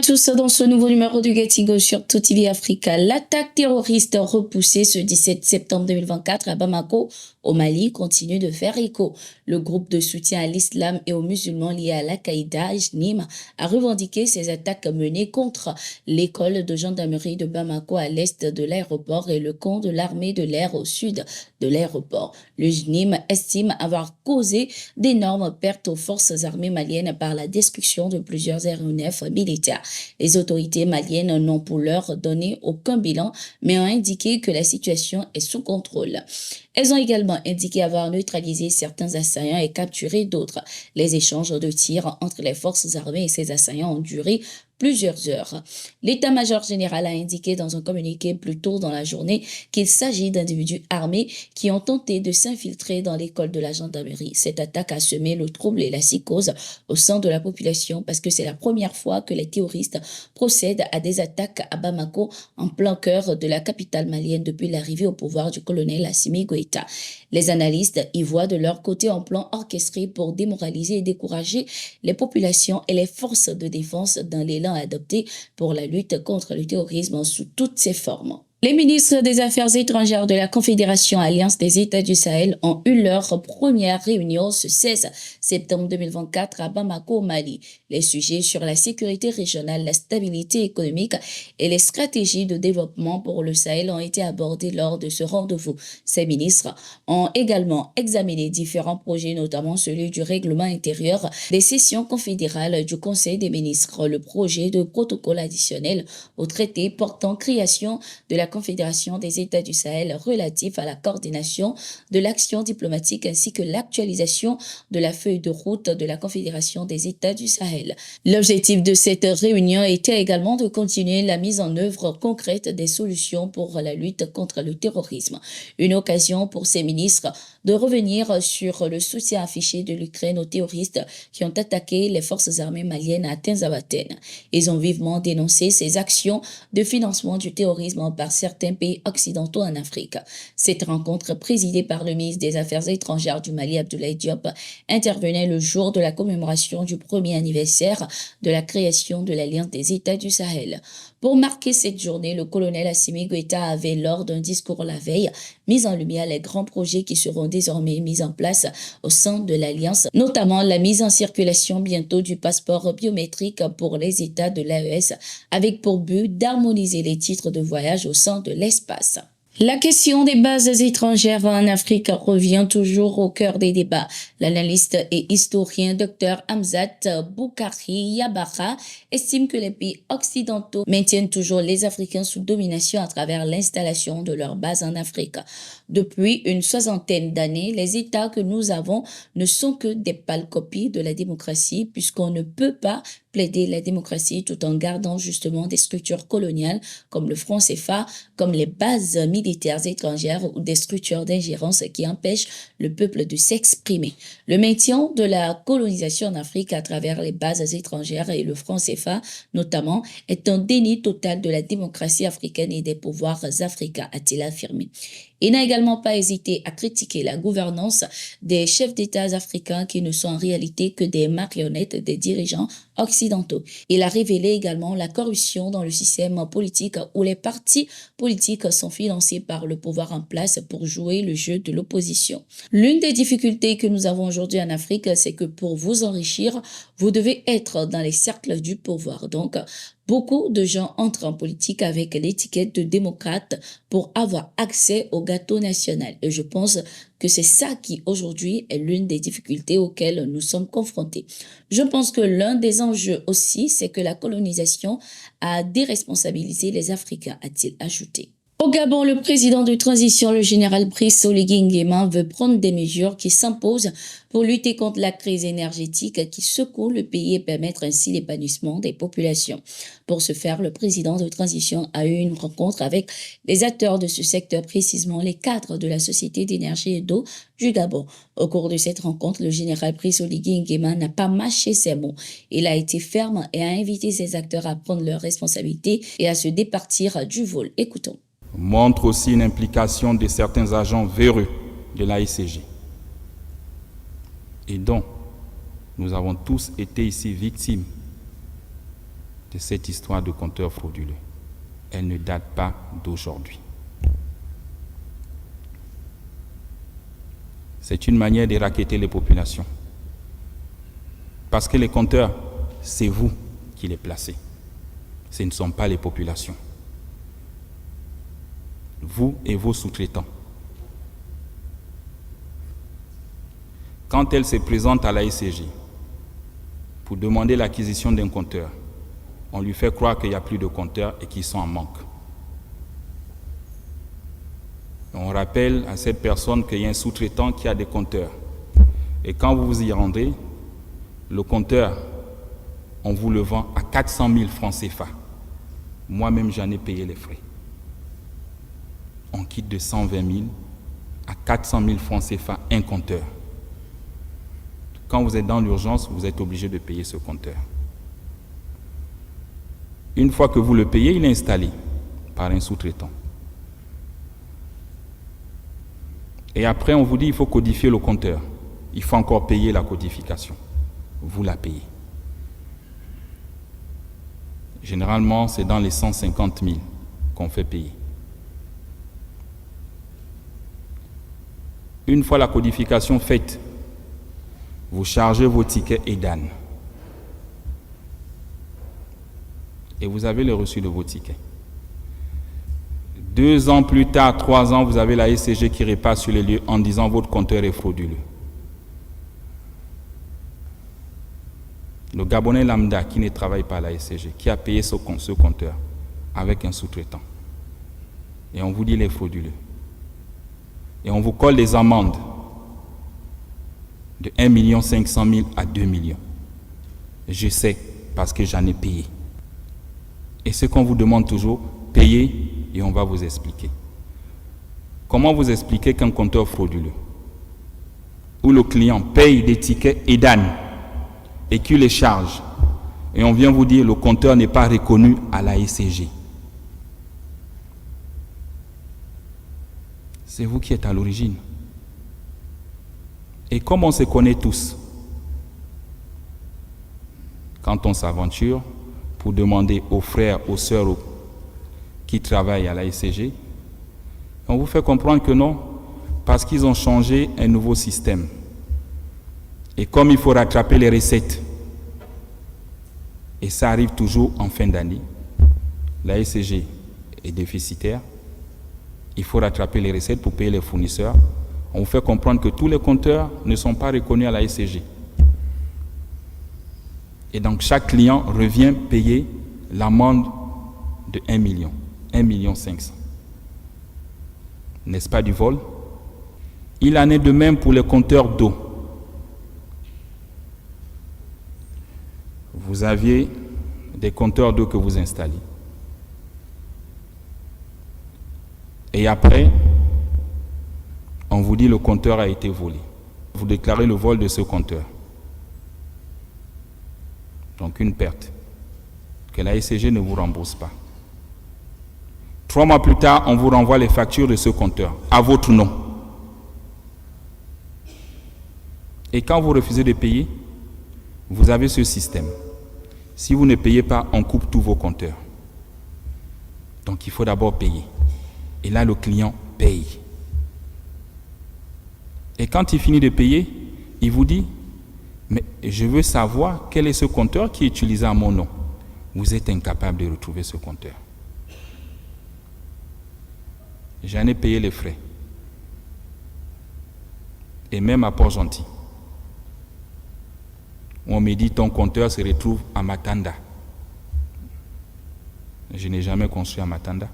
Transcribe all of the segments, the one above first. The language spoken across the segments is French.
tous dans ce nouveau numéro du Gatigo sur Tout TV Africa. L'attaque terroriste repoussée ce 17 septembre 2024 à Bamako, au Mali, continue de faire écho. Le groupe de soutien à l'islam et aux musulmans liés à l'Al-Qaïda, JNIM, a revendiqué ces attaques menées contre l'école de gendarmerie de Bamako à l'est de l'aéroport et le camp de l'armée de l'air au sud de l'aéroport. Le JNIM estime avoir causé d'énormes pertes aux forces armées maliennes par la destruction de plusieurs aéronefs militaires. Les autorités maliennes n'ont pour l'heure donné aucun bilan, mais ont indiqué que la situation est sous contrôle. Elles ont également indiqué avoir neutralisé certains assaillants et capturé d'autres. Les échanges de tirs entre les forces armées et ces assaillants ont duré plusieurs heures. L'état-major général a indiqué dans un communiqué plus tôt dans la journée qu'il s'agit d'individus armés qui ont tenté de s'infiltrer dans l'école de la gendarmerie. Cette attaque a semé le trouble et la psychose au sein de la population parce que c'est la première fois que les terroristes procèdent à des attaques à Bamako, en plein cœur de la capitale malienne depuis l'arrivée au pouvoir du colonel Assimi Goïta. Les analystes y voient de leur côté un plan orchestré pour démoraliser et décourager les populations et les forces de défense dans l'élan adopté pour la lutte contre le terrorisme sous toutes ses formes. Les ministres des Affaires étrangères de la Confédération Alliance des États du Sahel ont eu leur première réunion ce 16 septembre 2024 à Bamako, au Mali. Les sujets sur la sécurité régionale, la stabilité économique et les stratégies de développement pour le Sahel ont été abordés lors de ce rendez-vous. Ces ministres ont également examiné différents projets, notamment celui du règlement intérieur des sessions confédérales du Conseil des ministres, le projet de protocole additionnel au traité portant création de la Confédération des États du Sahel relatif à la coordination de l'action diplomatique ainsi que l'actualisation de la feuille de route de la Confédération des États du Sahel. L'objectif de cette réunion était également de continuer la mise en œuvre concrète des solutions pour la lutte contre le terrorisme. Une occasion pour ces ministres de revenir sur le soutien affiché de l'Ukraine aux terroristes qui ont attaqué les forces armées maliennes à Tinzabaten. Ils ont vivement dénoncé ces actions de financement du terrorisme par certains pays occidentaux en Afrique. Cette rencontre, présidée par le ministre des Affaires étrangères du Mali, Abdoulaye Diop, intervenait le jour de la commémoration du premier anniversaire de la création de l'Alliance des États du Sahel. Pour marquer cette journée, le colonel Assimi Goïta avait, lors d'un discours la veille, mis en lumière les grands projets qui seront désormais mis en place au sein de l'Alliance, notamment la mise en circulation bientôt du passeport biométrique pour les États de l'AES, avec pour but d'harmoniser les titres de voyage au sein de l'espace. La question des bases étrangères en Afrique revient toujours au cœur des débats. L'analyste et historien Dr Hamzat Boukari Yabara estime que les pays occidentaux maintiennent toujours les Africains sous domination à travers l'installation de leurs bases en Afrique. Depuis une soixantaine d'années, les États que nous avons ne sont que des pâles copies de la démocratie puisqu'on ne peut pas plaider la démocratie tout en gardant justement des structures coloniales comme le franc CFA, comme les bases militaires étrangères ou des structures d'ingérence qui empêchent le peuple de s'exprimer. Le maintien de la colonisation en Afrique à travers les bases étrangères et le franc CFA notamment est un déni total de la démocratie africaine et des pouvoirs africains, a-t-il affirmé. Il n'a également pas hésité à critiquer la gouvernance des chefs d'État africains qui ne sont en réalité que des marionnettes des dirigeants occidentaux. Il a révélé également la corruption dans le système politique où les partis politiques sont financés par le pouvoir en place pour jouer le jeu de l'opposition. L'une des difficultés que nous avons aujourd'hui en Afrique, c'est que pour vous enrichir, vous devez être dans les cercles du pouvoir. Donc, beaucoup de gens entrent en politique avec l'étiquette de démocrate pour avoir accès au gâteau national. Et je pense que c'est ça qui, aujourd'hui, est l'une des difficultés auxquelles nous sommes confrontés. Je pense que l'un des enjeux aussi, c'est que la colonisation a déresponsabilisé les Africains, a-t-il ajouté. Au Gabon, le président de transition, le général Brice Oligui Nguema, veut prendre des mesures qui s'imposent pour lutter contre la crise énergétique qui secoue le pays et permettre ainsi l'épanouissement des populations. Pour ce faire, le président de transition a eu une rencontre avec les acteurs de ce secteur, précisément les cadres de la Société d'énergie et d'eau du Gabon. Au cours de cette rencontre, le général Brice Oligui Nguema n'a pas mâché ses mots. Il a été ferme et a invité ses acteurs à prendre leurs responsabilités et à se départir du vol. Écoutons. Montre aussi une implication de certains agents véreux de l'AICG et dont nous avons tous été ici victimes de cette histoire de compteurs frauduleux. Elle ne date pas d'aujourd'hui. C'est une manière de racketter les populations. Parce que les compteurs, c'est vous qui les placez. Ce ne sont pas les populations. Vous et vos sous-traitants. Quand elle se présente à la SCJ pour demander l'acquisition d'un compteur, on lui fait croire qu'il n'y a plus de compteurs et qu'ils sont en manque. On rappelle à cette personne qu'il y a un sous-traitant qui a des compteurs. Et quand vous vous y rendez, le compteur, on vous le vend à 400 000 francs CFA. Moi-même, j'en ai payé les frais. On quitte de 120 000 à 400 000 francs CFA un compteur. Quand vous êtes dans l'urgence, vous êtes obligé de payer ce compteur. Une fois que vous le payez, il est installé par un sous-traitant. Et après, on vous dit qu'il faut codifier le compteur. Il faut encore payer la codification. Vous la payez. Généralement, c'est dans les 150 000 qu'on fait payer. Une fois la codification faite, vous chargez vos tickets EDAN. Et vous avez le reçu de vos tickets. 2 ans plus tard, 3 ans, vous avez la SCG qui repasse sur les lieux en disant votre compteur est frauduleux. Le Gabonais lambda qui ne travaille pas à la SCG, qui a payé ce compteur avec un sous-traitant. Et on vous dit il est frauduleux. Et on vous colle des amendes de 1 500 000 à 2 millions. Je sais parce que j'en ai payé. Et ce qu'on vous demande toujours, payez et on va vous expliquer. Comment vous expliquer qu'un compteur frauduleux, où le client paye des tickets EDAN et qu'il les charge, et on vient vous dire le compteur n'est pas reconnu à la SCG. C'est vous qui êtes à l'origine. Et comme on se connaît tous, quand on s'aventure pour demander aux frères, aux sœurs qui travaillent à la SCG, on vous fait comprendre que non, parce qu'ils ont changé un nouveau système. Et comme il faut rattraper les recettes, et ça arrive toujours en fin d'année, la SCG est déficitaire, il faut rattraper les recettes pour payer les fournisseurs. On vous fait comprendre que tous les compteurs ne sont pas reconnus à la SCG. Et donc chaque client revient payer l'amende de 1 million, 1 500 000. N'est-ce pas du vol? Il en est de même pour les compteurs d'eau. Vous aviez des compteurs d'eau que vous installez. Et après, on vous dit le compteur a été volé. Vous déclarez le vol de ce compteur. Donc une perte que la SCG ne vous rembourse pas. 3 mois plus tard, on vous renvoie les factures de ce compteur à votre nom. Et quand vous refusez de payer, vous avez ce système. Si vous ne payez pas, on coupe tous vos compteurs. Donc il faut d'abord payer. Et là, le client paye. Et quand il finit de payer, il vous dit, mais je veux savoir quel est ce compteur qui est utilisé à mon nom. Vous êtes incapable de retrouver ce compteur. J'en ai payé les frais. Et même à Port-Gentil. On me dit ton compteur se retrouve à Matanda. Je n'ai jamais construit à Matanda.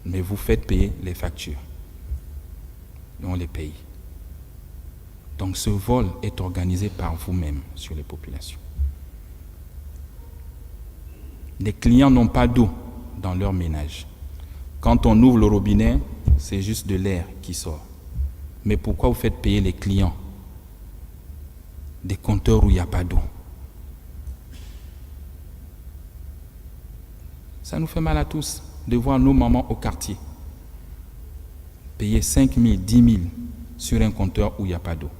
Mais vous faites payer les factures. Et on les paye. Donc ce vol est organisé par vous-même sur les populations. Les clients n'ont pas d'eau dans leur ménage. Quand on ouvre le robinet, c'est juste de l'air qui sort. Mais pourquoi vous faites payer les clients des compteurs où il n'y a pas d'eau? Ça nous fait mal à tous de voir nos mamans au quartier payer 5 000, 10 000 sur un compteur où il n'y a pas d'eau.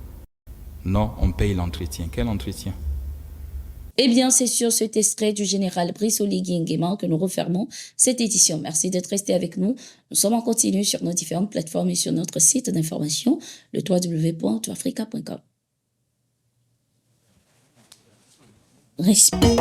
Non, on paye l'entretien. Quel entretien? Eh bien, c'est sur cet extrait du général Brice Oligui Nguema que nous refermons cette édition. Merci d'être resté avec nous. Nous sommes en continu sur nos différentes plateformes et sur notre site d'information, le www.tourafrica.com. Respect.